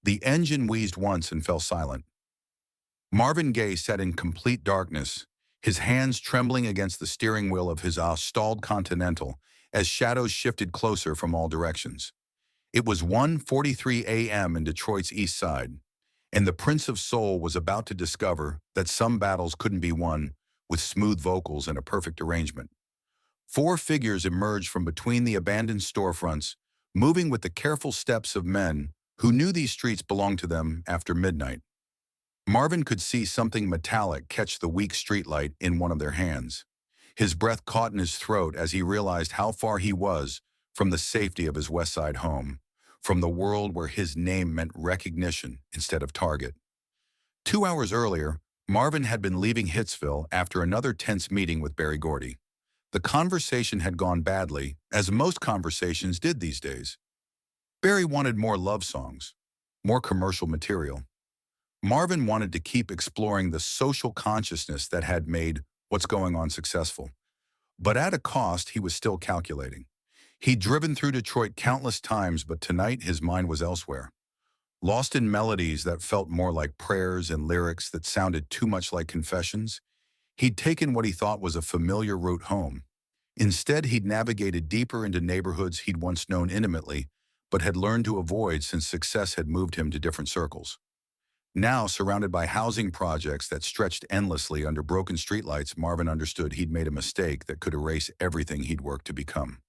The engine wheezed once and fell silent. Marvin Gaye sat in complete darkness, his hands trembling against the steering wheel of his stalled Continental as shadows shifted closer from all directions. It was 1:43 a.m. in Detroit's east side, and the Prince of Soul was about to discover that some battles couldn't be won with smooth vocals and a perfect arrangement. Four figures emerged from between the abandoned storefronts, moving with the careful steps of men who knew these streets belonged to them after midnight. Marvin could see something metallic catch the weak streetlight in one of their hands. His breath caught in his throat as he realized how far he was from the safety of his West Side home, from the world where his name meant recognition instead of target. 2 hours earlier, Marvin had been leaving Hitsville after another tense meeting with Berry Gordy. The conversation had gone badly, as most conversations did these days. Barry wanted more love songs, more commercial material. Marvin wanted to keep exploring the social consciousness that had made what's going on successful. But at a cost, he was still calculating. He'd driven through Detroit countless times, but tonight his mind was elsewhere. Lost in melodies that felt more like prayers and lyrics that sounded too much like confessions, he'd taken what he thought was a familiar route home. Instead, he'd navigated deeper into neighborhoods he'd once known intimately, but had learned to avoid since success had moved him to different circles. Now, surrounded by housing projects that stretched endlessly under broken streetlights, Marvin understood he'd made a mistake that could erase everything he'd worked to become.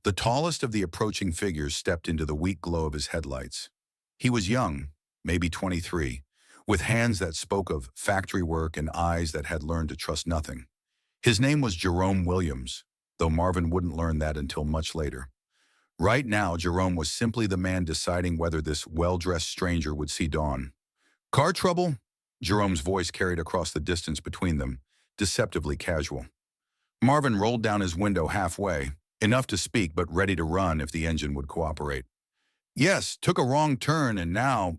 The tallest of the approaching figures stepped into the weak glow of his headlights. He was young, maybe 23, with hands that spoke of factory work and eyes that had learned to trust nothing. His name was Jerome Williams, though Marvin wouldn't learn that until much later. Right now, Jerome was simply the man deciding whether this well-dressed stranger would see dawn. "Car trouble?" Jerome's voice carried across the distance between them, deceptively casual. Marvin rolled down his window halfway, enough to speak but ready to run if the engine would cooperate. "Yes, took a wrong turn and now—"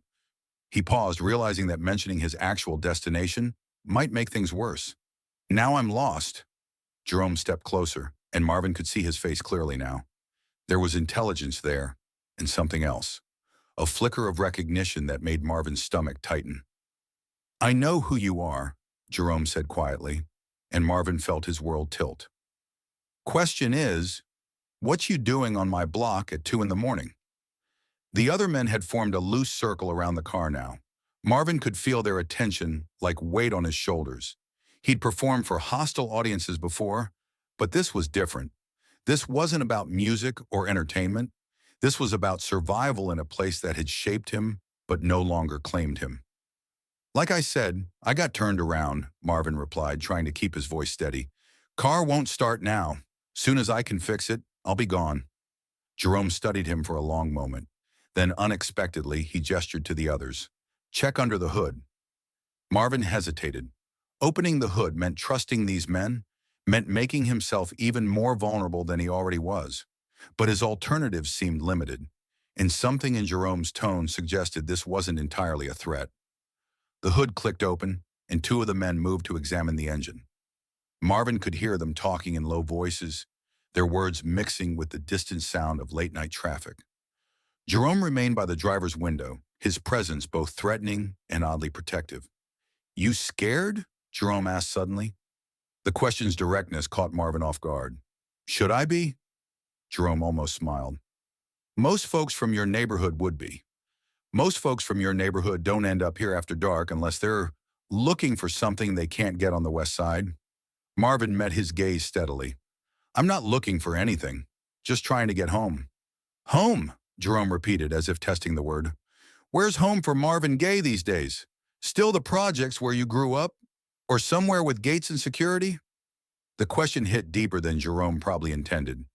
He paused, realizing that mentioning his actual destination might make things worse. "Now I'm lost." Jerome stepped closer, and Marvin could see his face clearly now. There was intelligence there, and something else. A flicker of recognition that made Marvin's stomach tighten. "I know who you are," Jerome said quietly, and Marvin felt his world tilt. "Question is, what you doing on my block at 2 in the morning?" The other men had formed a loose circle around the car now. Marvin could feel their attention like weight on his shoulders. He'd performed for hostile audiences before, but this was different. This wasn't about music or entertainment. This was about survival in a place that had shaped him, but no longer claimed him. "Like I said, I got turned around," Marvin replied, trying to keep his voice steady. "Car won't start now. Soon as I can fix it, I'll be gone." Jerome studied him for a long moment. Then, unexpectedly, he gestured to the others. "Check under the hood." Marvin hesitated. Opening the hood meant trusting these men, meant making himself even more vulnerable than he already was. But his alternatives seemed limited, and something in Jerome's tone suggested this wasn't entirely a threat. The hood clicked open, and two of the men moved to examine the engine. Marvin could hear them talking in low voices, their words mixing with the distant sound of late-night traffic. Jerome remained by the driver's window, his presence both threatening and oddly protective. "You scared?" Jerome asked suddenly. The question's directness caught Marvin off guard. "Should I be?" Jerome almost smiled. "Most folks from your neighborhood would be. Most folks from your neighborhood don't end up here after dark unless they're looking for something they can't get on the West Side." Marvin met his gaze steadily. "I'm not looking for anything, just trying to get home." "Home," Jerome repeated as if testing the word. "Where's home for Marvin Gaye these days? Still the projects where you grew up? Or somewhere with gates and security?" The question hit deeper than Jerome probably intended.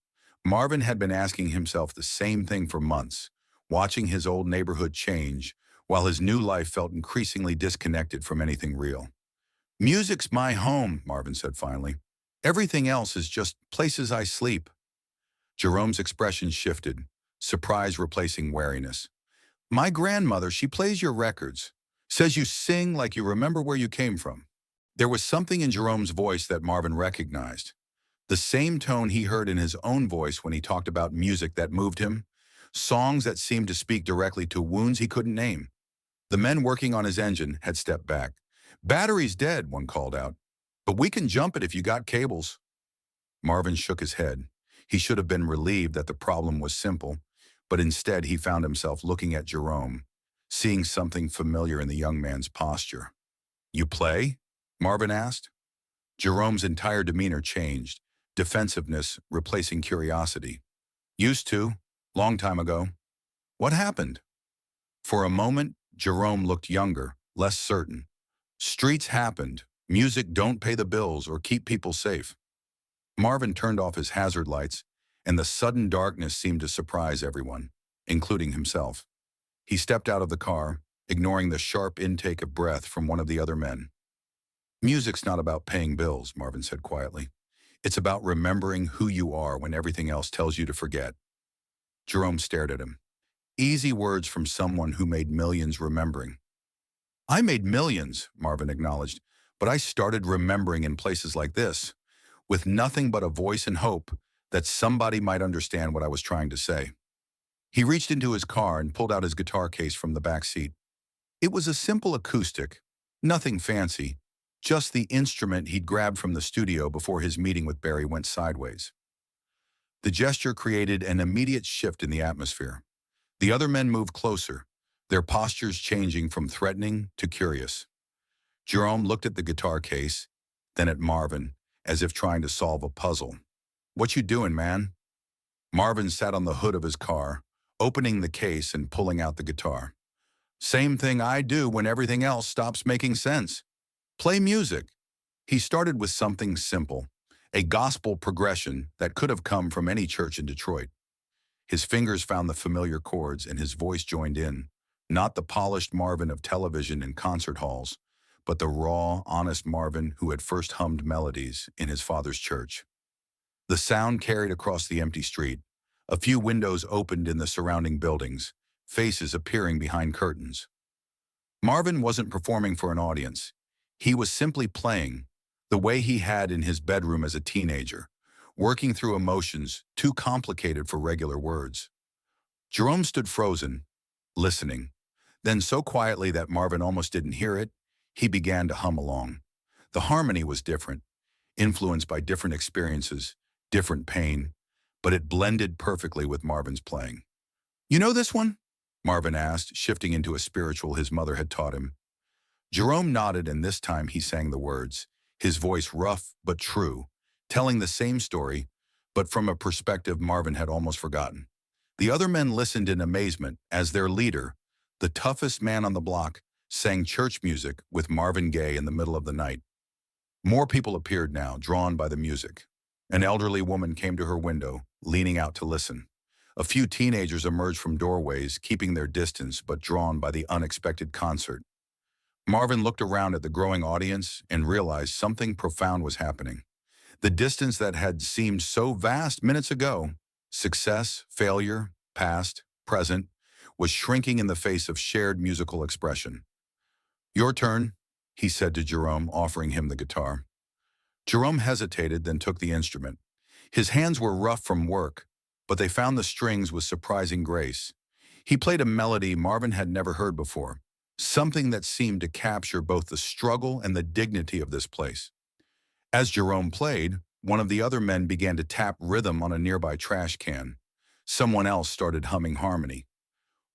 Marvin had been asking himself the same thing for months, watching his old neighborhood change, while his new life felt increasingly disconnected from anything real. "Music's my home," Marvin said finally. "Everything else is just places I sleep." Jerome's expression shifted, surprise replacing wariness. "My grandmother, she plays your records, says you sing like you remember where you came from." There was something in Jerome's voice that Marvin recognized. The same tone he heard in his own voice when he talked about music that moved him, songs that seemed to speak directly to wounds he couldn't name. The men working on his engine had stepped back. "Battery's dead," one called out. "But we can jump it if you got cables." Marvin shook his head. He should have been relieved that the problem was simple, but instead he found himself looking at Jerome, seeing something familiar in the young man's posture. "You play?" Marvin asked. Jerome's entire demeanor changed, defensiveness replacing curiosity. "Used to, long time ago." "What happened?" For a moment, Jerome looked younger, less certain. "Streets happened. Music don't pay the bills or keep people safe." Marvin turned off his hazard lights, and the sudden darkness seemed to surprise everyone, including himself. He stepped out of the car, ignoring the sharp intake of breath from one of the other men. "Music's not about paying bills," Marvin said quietly. "It's about remembering who you are when everything else tells you to forget." Jerome stared at him. Easy words from someone who made millions remembering. "I made millions," Marvin acknowledged, "but I started remembering in places like this, with nothing but a voice and hope that somebody might understand what I was trying to say." He reached into his car and pulled out his guitar case from the back seat. It was a simple acoustic, nothing fancy, just the instrument he'd grabbed from the studio before his meeting with Barry went sideways. The gesture created an immediate shift in the atmosphere. The other men moved closer, their postures changing from threatening to curious. Jerome looked at the guitar case, then at Marvin, as if trying to solve a puzzle. "What you doing, man?" Marvin sat on the hood of his car, opening the case and pulling out the guitar. "Same thing I do when everything else stops making sense. Play music." He started with something simple, a gospel progression that could have come from any church in Detroit. His fingers found the familiar chords and his voice joined in, not the polished Marvin of television and concert halls, but the raw, honest Marvin who had first hummed melodies in his father's church. The sound carried across the empty street. A few windows opened in the surrounding buildings, faces appearing behind curtains. Marvin wasn't performing for an audience. He was simply playing, the way he had in his bedroom as a teenager, working through emotions too complicated for regular words. Jerome stood frozen, listening. Then so quietly that Marvin almost didn't hear it, he began to hum along. The harmony was different, influenced by different experiences, different pain, but it blended perfectly with Marvin's playing. "You know this one?" Marvin asked, shifting into a spiritual his mother had taught him. Jerome nodded, and this time he sang the words, his voice rough but true, telling the same story, but from a perspective Marvin had almost forgotten. The other men listened in amazement as their leader, the toughest man on the block, sang church music with Marvin Gaye in the middle of the night. More people appeared now, drawn by the music. An elderly woman came to her window, leaning out to listen. A few teenagers emerged from doorways, keeping their distance but drawn by the unexpected concert. Marvin looked around at the growing audience and realized something profound was happening. The distance that had seemed so vast minutes ago, success, failure, past, present, was shrinking in the face of shared musical expression. "Your turn," he said to Jerome, offering him the guitar. Jerome hesitated, then took the instrument. His hands were rough from work, but they found the strings with surprising grace. He played a melody Marvin had never heard before, something that seemed to capture both the struggle and the dignity of this place. As Jerome played, one of the other men began to tap rhythm on a nearby trash can. Someone else started humming harmony.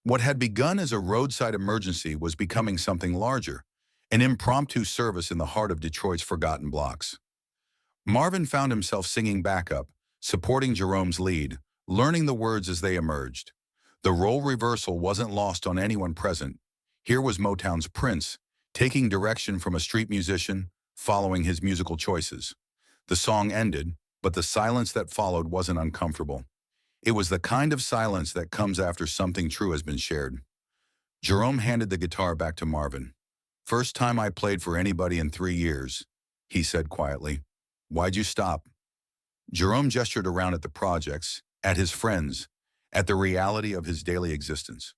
What had begun as a roadside emergency was becoming something larger, an impromptu service in the heart of Detroit's forgotten blocks. Marvin found himself singing backup, supporting Jerome's lead, learning the words as they emerged. The role reversal wasn't lost on anyone present. Here was Motown's Prince, taking direction from a street musician, following his musical choices. The song ended, but the silence that followed wasn't uncomfortable. It was the kind of silence that comes after something true has been shared. Jerome handed the guitar back to Marvin. "First time I played for anybody in 3 years," he said quietly. "Why'd you stop?" Jerome gestured around at the projects, at his friends, at the reality of his daily existence.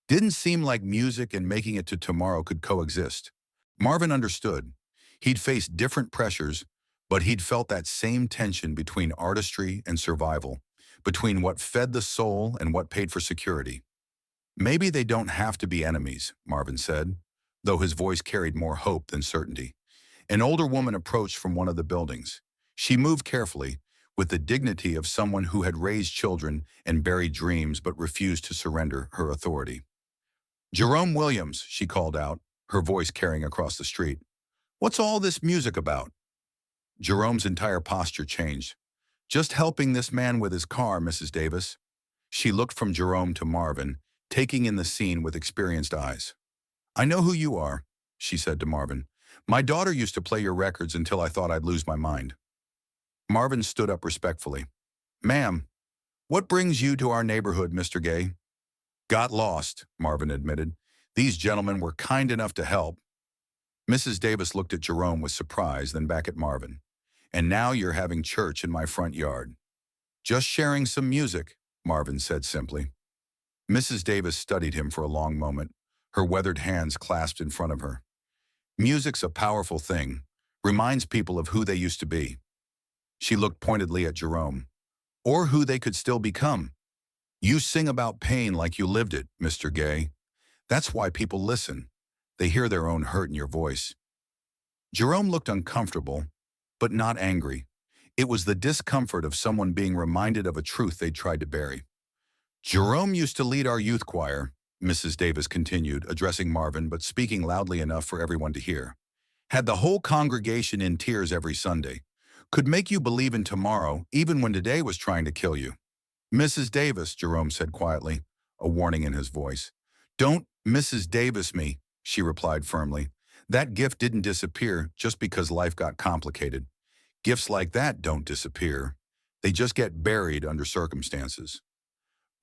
Didn't seem like music and making it to tomorrow could coexist. Marvin understood. He'd faced different pressures, but he'd felt that same tension between artistry and survival, between what fed the soul and what paid for security. Maybe they don't have to be enemies, Marvin said, though his voice carried more hope than certainty. An older woman approached from one of the buildings. She moved carefully, with the dignity of someone who had raised children and buried dreams but refused to surrender her authority. "Jerome Williams," she called out, her voice carrying across the street. "What's all this music about?" Jerome's entire posture changed. "Just helping this man with his car, Mrs. Davis." She looked from Jerome to Marvin, taking in the scene with experienced eyes. "I know who you are," she said to Marvin. "My daughter used to play your records until I thought I'd lose my mind." Marvin stood up respectfully. "Ma'am, what brings you to our neighborhood, Mr. Gaye?" "Got lost," Marvin admitted. "These gentlemen were kind enough to help." Mrs. Davis looked at Jerome with surprise, then back at Marvin. "And now you're having church in my front yard." "Just sharing some music," Marvin said simply. Mrs. Davis studied him for a long moment, her weathered hands clasped in front of her. "Music's a powerful thing, reminds people of who they used to be." She looked pointedly at Jerome. "Or who they could still become. You sing about pain like you lived it, Mr. Gaye. That's why people listen. They hear their own hurt in your voice." Jerome looked uncomfortable, but not angry. It was the discomfort of someone being reminded of a truth they'd tried to bury. "Jerome used to lead our youth choir," Mrs. Davis continued, addressing Marvin but speaking loudly enough for everyone to hear. "Had the whole congregation in tears every Sunday. Could make you believe in tomorrow, even when today was trying to kill you." "Mrs. Davis," Jerome said quietly, a warning in his voice. "Don't Mrs. Davis me," she replied firmly. "That gift didn't disappear just because life got complicated. Gifts like that don't disappear. They just get buried under circumstances."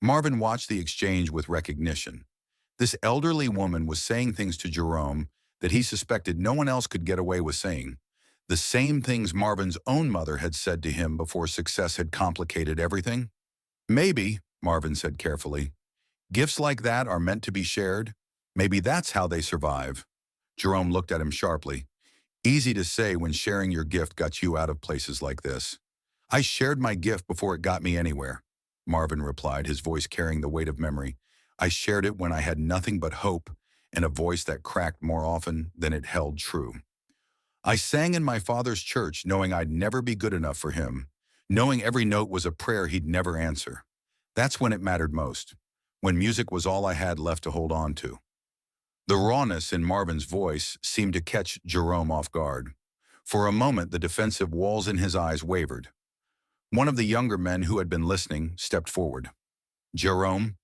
Marvin watched the exchange with recognition. This elderly woman was saying things to Jerome that he suspected no one else could get away with saying. The same things Marvin's own mother had said to him before success had complicated everything. "Maybe," Marvin said carefully, "gifts like that are meant to be shared. Maybe that's how they survive." Jerome looked at him sharply. "Easy to say when sharing your gift got you out of places like this." "I shared my gift before it got me anywhere," Marvin replied, his voice carrying the weight of memory. "I shared it when I had nothing but hope and a voice that cracked more often than it held true. I sang in my father's church knowing I'd never be good enough for him, knowing every note was a prayer he'd never answer. That's when it mattered most, when music was all I had left to hold on to." The rawness in Marvin's voice seemed to catch Jerome off guard. For a moment, the defensive walls in his eyes wavered. One of the younger men who had been listening stepped forward. "Jerome,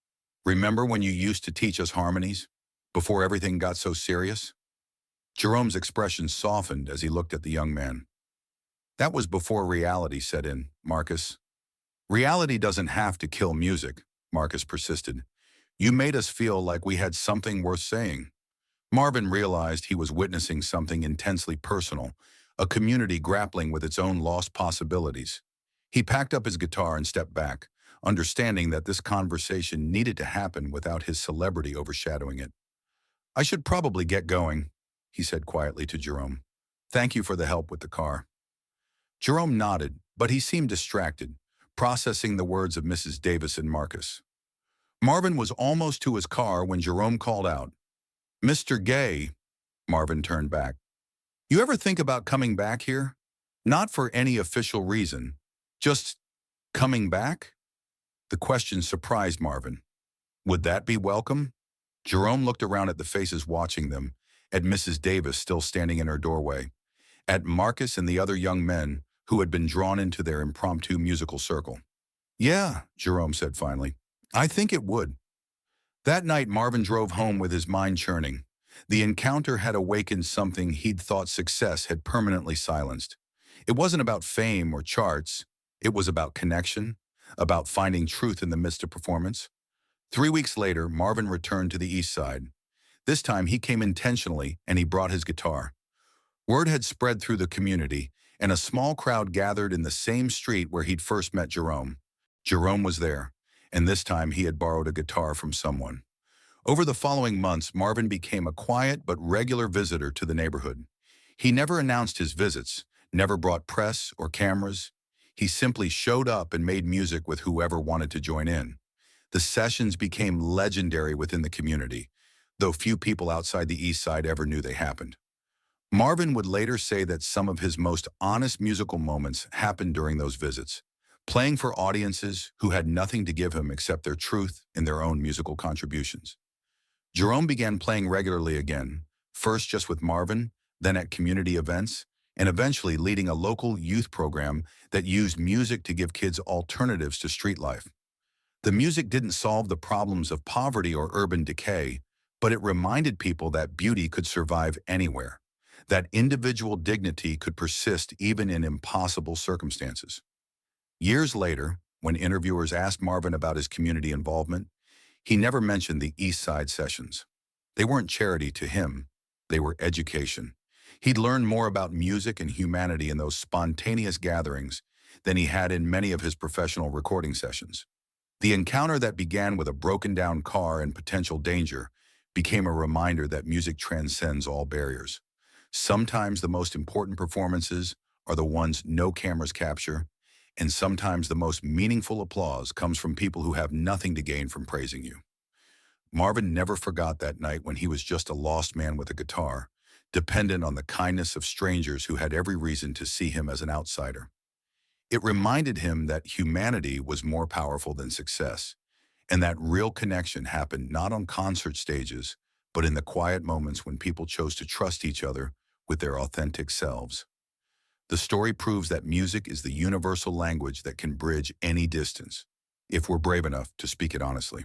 remember when you used to teach us harmonies, before everything got so serious?" Jerome's expression softened as he looked at the young man. "That was before reality set in, Marcus." "Reality doesn't have to kill music," Marcus persisted. "You made us feel like we had something worth saying." Marvin realized he was witnessing something intensely personal, a community grappling with its own lost possibilities. He packed up his guitar and stepped back, understanding that this conversation needed to happen without his celebrity overshadowing it. "I should probably get going," he said quietly to Jerome. "Thank you for the help with the car." Jerome nodded, but he seemed distracted, processing the words of Mrs. Davis and Marcus. Marvin was almost to his car when Jerome called out, "Mr. Gaye." Marvin turned back. "You ever think about coming back here? Not for any official reason. Just coming back?" The question surprised Marvin. Would that be welcome? Jerome looked around at the faces watching them, at Mrs. Davis still standing in her doorway, at Marcus and the other young men who had been drawn into their impromptu musical circle. "Yeah," Jerome said finally, "I think it would." That night, Marvin drove home with his mind churning. The encounter had awakened something he'd thought success had permanently silenced. It wasn't about fame or charts. It was about connection, about finding truth in the midst of performance. 3 weeks later, Marvin returned to the East Side. This time, he came intentionally, and he brought his guitar. Word had spread through the community, and a small crowd gathered in the same street where he'd first met Jerome. Jerome was there, and this time he had borrowed a guitar from someone. Over the following months, Marvin became a quiet but regular visitor to the neighborhood. He never announced his visits, never brought press or cameras. He simply showed up and made music with whoever wanted to join in. The sessions became legendary within the community, though few people outside the East Side ever knew they happened. Marvin would later say that some of his most honest musical moments happened during those visits, playing for audiences who had nothing to give him except their truth in their own musical contributions. Jerome began playing regularly again, first just with Marvin, then at community events, and eventually leading a local youth program that used music to give kids alternatives to street life. The music didn't solve the problems of poverty or urban decay, but it reminded people that beauty could survive anywhere, that individual dignity could persist even in impossible circumstances. Years later, when interviewers asked Marvin about his community involvement, he never mentioned the East Side sessions. They weren't charity to him, they were education. He'd learned more about music and humanity in those spontaneous gatherings than he had in many of his professional recording sessions. The encounter that began with a broken-down car and potential danger became a reminder that music transcends all barriers. Sometimes the most important performances are the ones no cameras capture, and sometimes the most meaningful applause comes from people who have nothing to gain from praising you. Marvin never forgot that night when he was just a lost man with a guitar, dependent on the kindness of strangers who had every reason to see him as an outsider. It reminded him that humanity was more powerful than success, and that real connection happened not on concert stages, but in the quiet moments when people chose to trust each other with their authentic selves. The story proves that music is the universal language that can bridge any distance, if we're brave enough to speak it honestly.